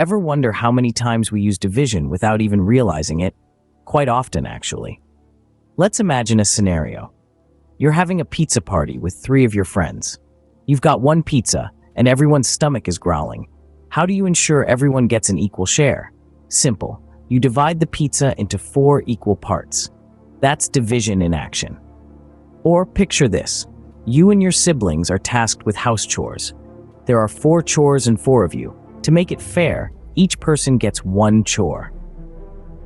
Ever wonder how many times we use division without even realizing it? Quite often, actually. Let's imagine a scenario. You're having a pizza party with 3 of your friends. You've got one pizza, and everyone's stomach is growling. How do you ensure everyone gets an equal share? Simple. You divide the pizza into 4 equal parts. That's division in action. Or picture this. You and your siblings are tasked with house chores. There are 4 chores and 4 of you. To make it fair, each person gets 1 chore.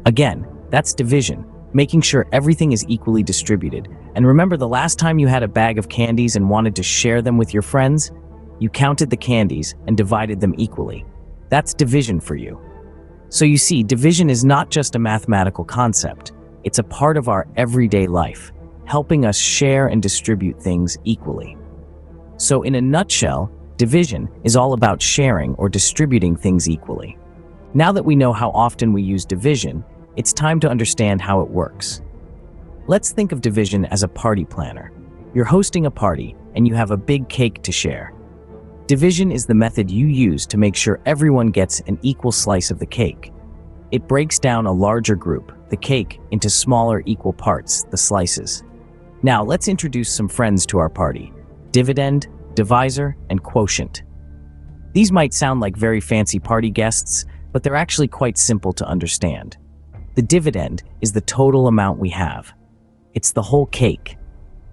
Again, that's division, making sure everything is equally distributed. And remember the last time you had a bag of candies and wanted to share them with your friends? You counted the candies and divided them equally. That's division for you. So you see, division is not just a mathematical concept. It's a part of our everyday life, helping us share and distribute things equally. So in a nutshell, division is all about sharing or distributing things equally. Now that we know how often we use division, it's time to understand how it works. Let's think of division as a party planner. You're hosting a party and you have a big cake to share. Division is the method you use to make sure everyone gets an equal slice of the cake. It breaks down a larger group, the cake, into smaller equal parts, the slices. Now let's introduce some friends to our party: dividend, divisor, and quotient. These might sound like very fancy party guests, but they're actually quite simple to understand. The dividend is the total amount we have. It's the whole cake.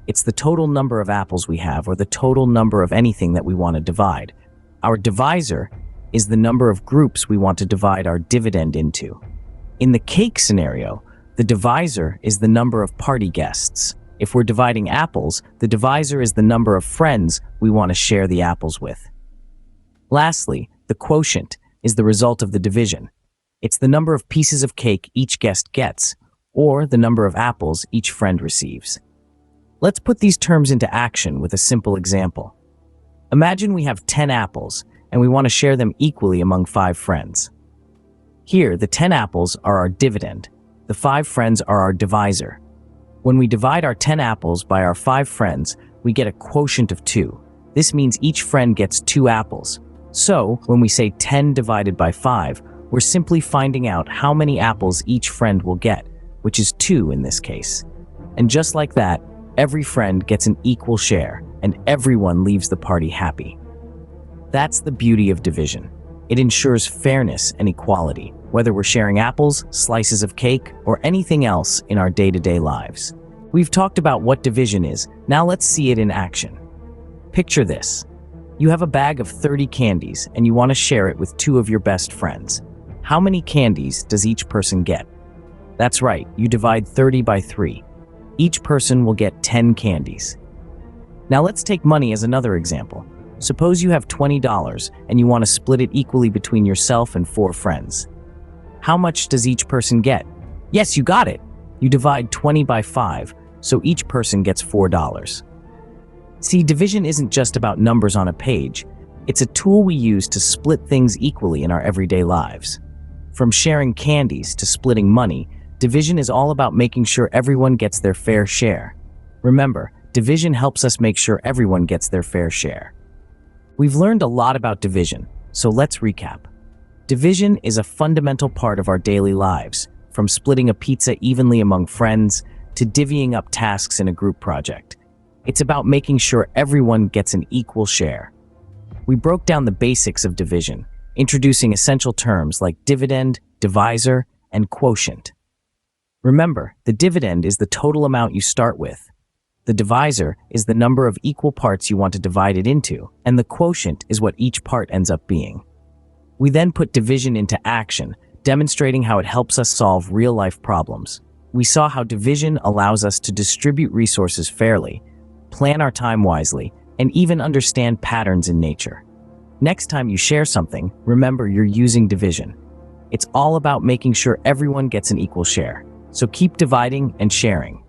It's the total number of apples we have, or the total number of anything that we want to divide. Our divisor is the number of groups we want to divide our dividend into. In the cake scenario, the divisor is the number of party guests. If we're dividing apples, the divisor is the number of friends we want to share the apples with. Lastly, the quotient is the result of the division. It's the number of pieces of cake each guest gets, or the number of apples each friend receives. Let's put these terms into action with a simple example. Imagine we have 10 apples, and we want to share them equally among 5 friends. Here, the 10 apples are our dividend. The 5 friends are our divisor. When we divide our 10 apples by our 5 friends, we get a quotient of 2. This means each friend gets 2 apples. So, when we say 10 divided by 5, we're simply finding out how many apples each friend will get, which is 2 in this case. And just like that, every friend gets an equal share, and everyone leaves the party happy. That's the beauty of division. It ensures fairness and equality, whether we're sharing apples, slices of cake, or anything else in our day-to-day lives. We've talked about what division is. Now let's see it in action. Picture this. You have a bag of 30 candies and you want to share it with 2 of your best friends. How many candies does each person get? That's right, you divide 30 by 3. Each person will get 10 candies. Now let's take money as another example. Suppose you have $20 and you want to split it equally between yourself and 4 friends. How much does each person get? Yes, you got it. You divide 20 by 5, so each person gets $4. See, division isn't just about numbers on a page. It's a tool we use to split things equally in our everyday lives. From sharing candies to splitting money, division is all about making sure everyone gets their fair share. Remember, division helps us make sure everyone gets their fair share. We've learned a lot about division, so let's recap. Division is a fundamental part of our daily lives, from splitting a pizza evenly among friends to divvying up tasks in a group project. It's about making sure everyone gets an equal share. We broke down the basics of division, introducing essential terms like dividend, divisor, and quotient. Remember, the dividend is the total amount you start with. The divisor is the number of equal parts you want to divide it into, and the quotient is what each part ends up being. We then put division into action, demonstrating how it helps us solve real-life problems. We saw how division allows us to distribute resources fairly, plan our time wisely, and even understand patterns in nature. Next time you share something, remember you're using division. It's all about making sure everyone gets an equal share. So keep dividing and sharing.